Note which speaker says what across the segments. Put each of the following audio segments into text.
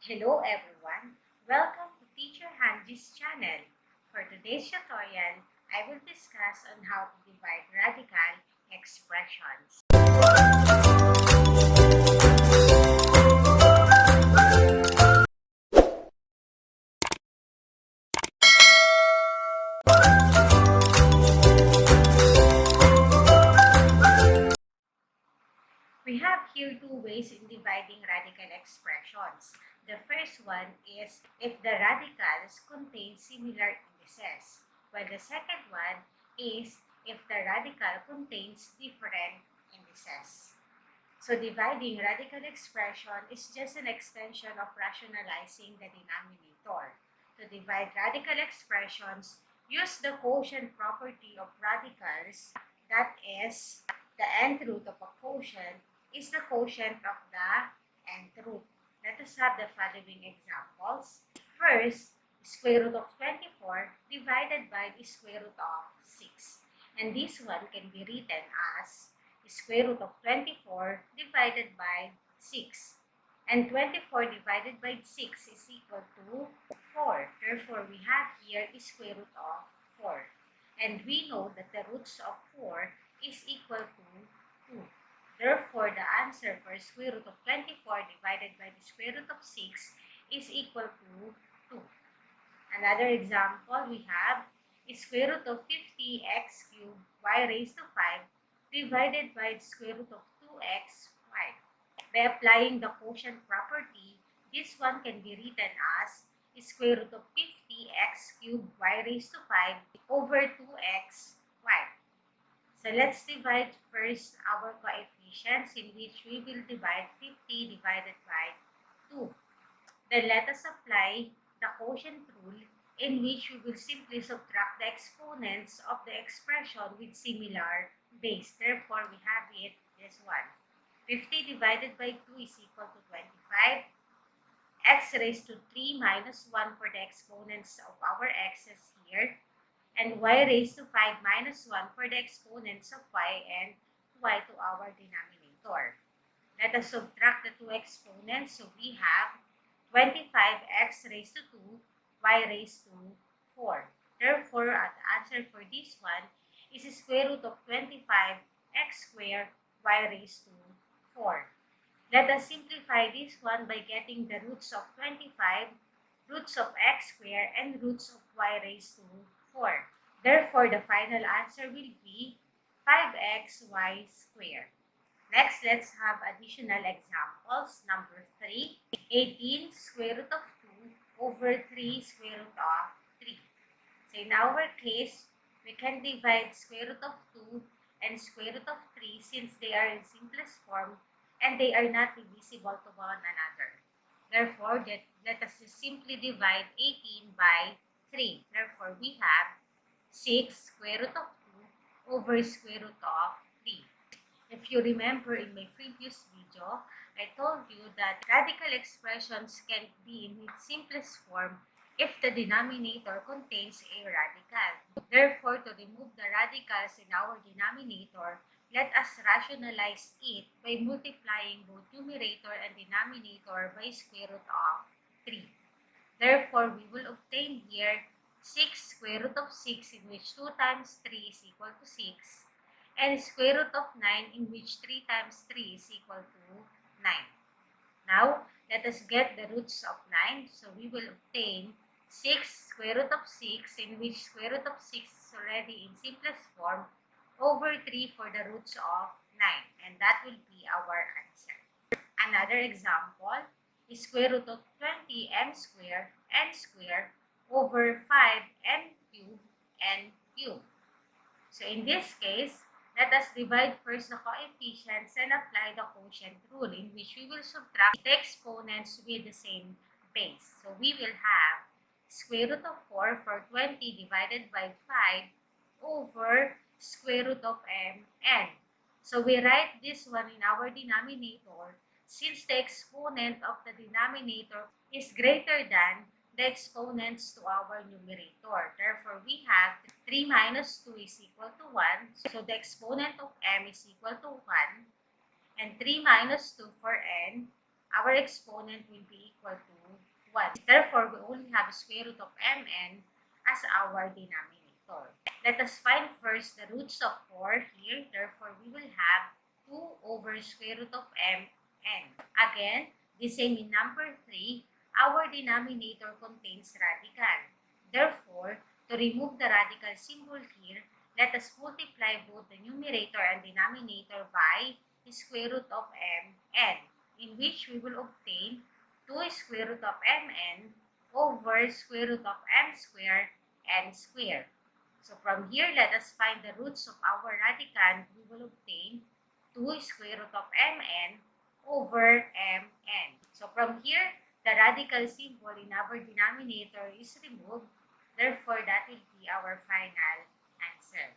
Speaker 1: Hello everyone! Welcome to Teacher Hanji's channel. For today's tutorial, I will discuss on how to divide radical expressions. We have here two ways in dividing radical expressions. The first one is if the radicals contain similar indices, while the second one is if the radical contains different indices. So dividing radical expression is just an extension of rationalizing the denominator. To divide radical expressions, use the quotient property of radicals, that is, the nth root of a quotient is the quotient of the nth root. Let us have the following examples. First, square root of 24 divided by the square root of 6. And this one can be written as square root of 24 divided by 6. And 24 divided by 6 is equal to 4. Therefore, we have here square root of 4. And we know that the roots of 4 is equal to 2. Therefore, the answer for square root of 24 divided by the square root of 6 is equal to 2. Another example we have is square root of 50x cubed y raised to 5 divided by the square root of 2xy. By applying the quotient property, this one can be written as square root of 50x cubed y raised to 5 over 2xy. So let's divide first our coefficients, in which we will divide 50 divided by 2. Then let us apply the quotient rule, in which we will simply subtract the exponents of the expression with similar base. Therefore, we have it this one. 50 divided by 2 is equal to 25. X raised to 3 minus 1 for the exponents of our x's here. And y raised to 5 minus 1 for the exponents of y and y to our denominator. Let us subtract the two exponents. So we have 25x raised to 2, y raised to 4. Therefore, the answer for this one is square root of 25x squared y raised to 4. Let us simplify this one by getting the roots of 25, roots of x squared, and roots of y raised to 4. Therefore, the final answer will be 5xy squared. Next, let's have additional examples. Number 3, 18 square root of 2 over 3 square root of 3. So in our case, we can divide square root of 2 and square root of 3 since they are in simplest form and they are not divisible to one another. Therefore, let us just simply divide 18 by 3. Therefore, we have 6 square root of 2 over square root of 3. If you remember in my previous video, I told you that radical expressions can be in its simplest form if the denominator contains a radical. Therefore, to remove the radicals in our denominator, let us rationalize it by multiplying both numerator and denominator by square root of 3. Therefore, we will obtain here 6 square root of 6, in which 2 times 3 is equal to 6, and square root of 9, in which 3 times 3 is equal to 9. Now, let us get the roots of 9. So, we will obtain 6 square root of 6, in which square root of 6 is already in simplest form, over 3 for the roots of 9. And that will be our answer. Another example is square root of 20 squared over 5 cubed n cubed. So in this case, let us divide first the coefficients and apply the quotient rule, in which we will subtract the exponents with the same base. So we will have square root of 4 for 20 divided by 5 over square root of n. So we write this one in our denominator since the exponent of the denominator is greater than the exponents to our numerator. Therefore, we have 3 minus 2 is equal to 1. So, the exponent of m is equal to 1. And 3 minus 2 for n our exponent will be equal to 1. Therefore, we only have square root of mn as our denominator. Let us find first the roots of 4 here. Therefore, we will have 2 over square root of mn. Again, the same in number 3, our denominator contains radical. Therefore, to remove the radical symbol here, let us multiply both the numerator and denominator by square root of mn, in which we will obtain 2 square root of mn over square root of m squared n squared. So from here, let us find the roots of our radicand. We will obtain 2 square root of mn over mn. So from here, the radical symbol in our denominator is removed. Therefore, that will be our final answer.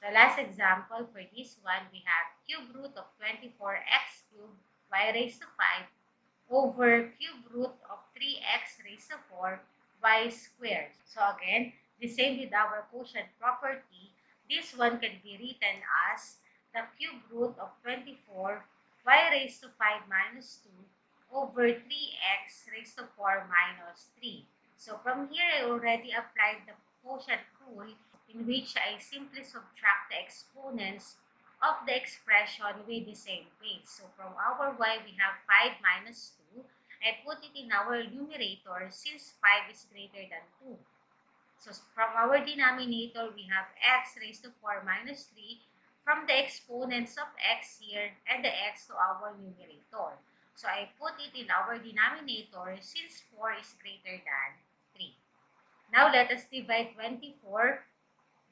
Speaker 1: So last example for this one, we have cube root of 24x cubed y raised to 5 over cube root of 3x raised to 4 y squared. So again, the same with our quotient property. This one can be written as the cube root of 24 y raised to 5 minus 2 over 3x raised to 4 minus 3. So from here, I already applied the quotient rule, in which I simply subtract the exponents of the expression with the same base. So from our y, we have 5 minus 2. I put it in our numerator since 5 is greater than 2. So from our denominator, we have x raised to 4 minus 3 from the exponents of x here and the x to our numerator. So I put it in our denominator since 4 is greater than 3. Now let us divide 24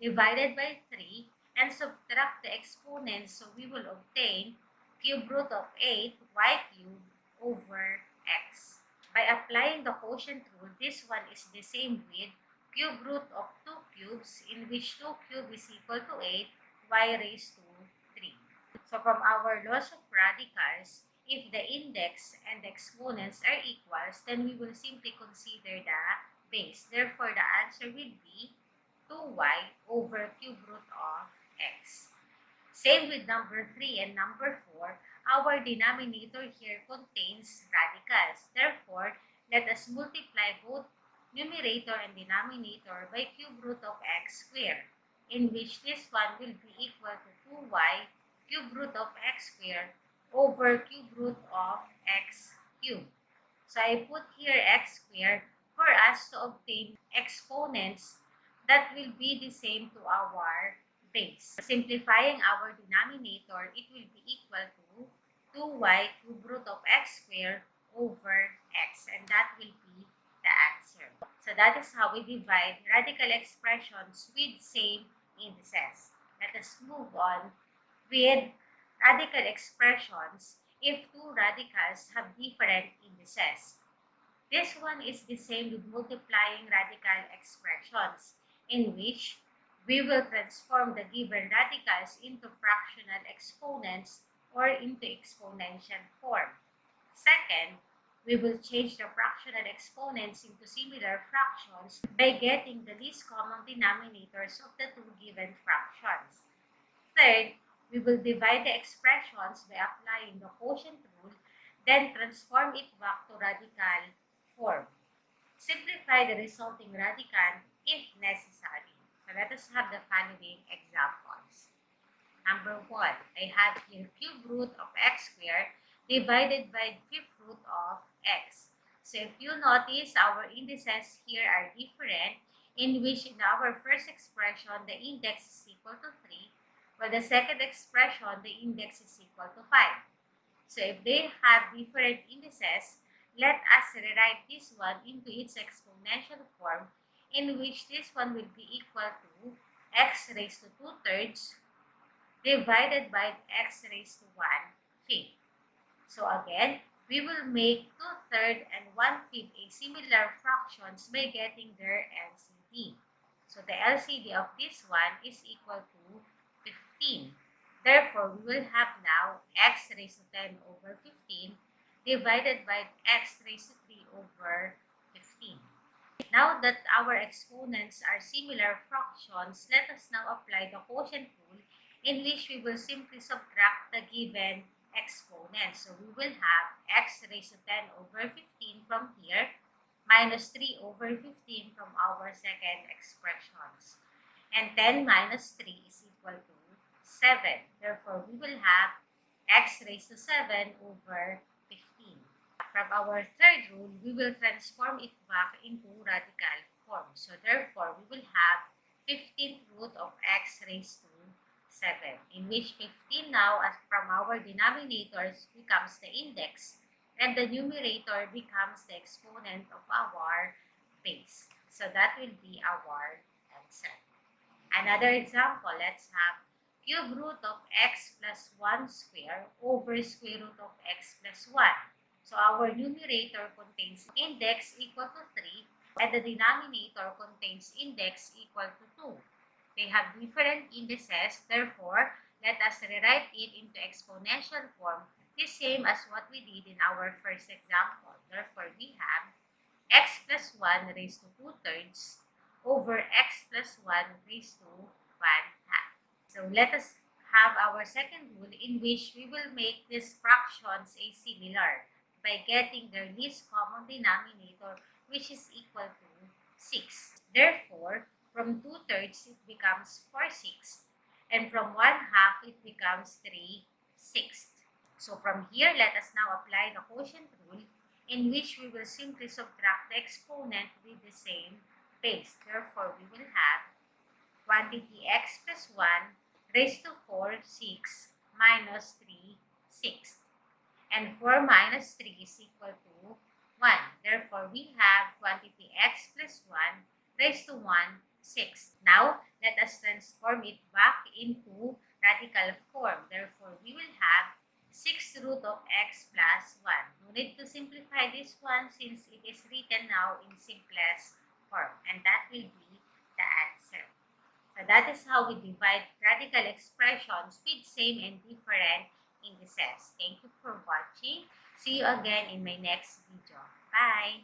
Speaker 1: divided by 3 and subtract the exponents, so we will obtain cube root of 8 y cubed over x. By applying the quotient rule, this one is the same with cube root of 2 cubes, in which 2 cubes is equal to 8 y raised to 3. So from our laws of radicals, if the index and the exponents are equals, then we will simply consider the base. Therefore, the answer will be 2y over cube root of x. Same with number 3 and number 4. Our denominator here contains radicals. Therefore, let us multiply both numerator and denominator by cube root of x squared, in which this one will be equal to 2y cube root of x squared over cube root of x cubed. So I put here x squared for us to obtain exponents that will be the same to our base. Simplifying our denominator, it will be equal to 2y cube root of x squared over x, and that will be the answer. So that is how we divide radical expressions with same indices. Let us move on with radical expressions if two radicals have different indices. This one is the same with multiplying radical expressions, in which we will transform the given radicals into fractional exponents or into exponential form. Second, we will change the fractional exponents into similar fractions by getting the least common denominators of the two given fractions. Third, we will divide the expressions by applying the quotient rule, then transform it back to radical form. Simplify the resulting radicand if necessary. So let us have the following examples. Number 1, I have here cube root of x squared divided by fifth root of x. So if you notice, our indices here are different, in which in our first expression, the index is equal to 3, while the second expression, the index is equal to 5. So if they have different indices, let us rewrite this one into its exponential form, in which this one will be equal to x raised to 2/3 divided by x raised to 1/5. So again, we will make 2/3 and 1/5 a similar fractions by getting their LCD. So the LCD of this one is equal to 15. Therefore, we will have now x raised to 10 over 15 divided by x raised to 3 over 15. Now that our exponents are similar fractions, let us now apply the quotient rule, in which we will simply subtract the given exponents. So we will have x raised to 10 over 15 from here, minus 3 over 15 from our second expressions. And 10 minus 3 is equal to 7. Therefore, we will have x raised to 7 over 15. From our third rule, we will transform it back into radical form. So therefore, we will have 15th root of x raised to 7, in which 15 now, as from our denominators, becomes the index, and the numerator becomes the exponent of our base. So that will be our answer. Another example, let's have cube root of x plus 1 square over square root of x plus 1. So our numerator contains index equal to 3 and the denominator contains index equal to 2. They have different indices, therefore, let us rewrite it into exponential form, the same as what we did in our first example. Therefore, we have x plus 1 raised to 2/3 over x plus 1 raised to 1/2. So let us have our second rule, in which we will make these fractions a similar by getting their least common denominator, which is equal to 6. Therefore, from 2/3 it becomes 4/6, and from 1/2 it becomes 3/6. So from here, let us now apply the quotient rule, in which we will simply subtract the exponent with the same base. Therefore, we will have quantity x plus 1 raised to 4, 6, minus 3, 6. And 4 minus 3 is equal to 1. Therefore, we have quantity x plus 1 raised to 1, 6. Now, let us transform it back into radical form. Therefore, we will have 6 root of x plus 1. No need to simplify this one since it is written now in simplest form. And that will be the answer. So that is how we divide radical expressions with same and different indices. Thank you for watching. See you again in my next video. Bye!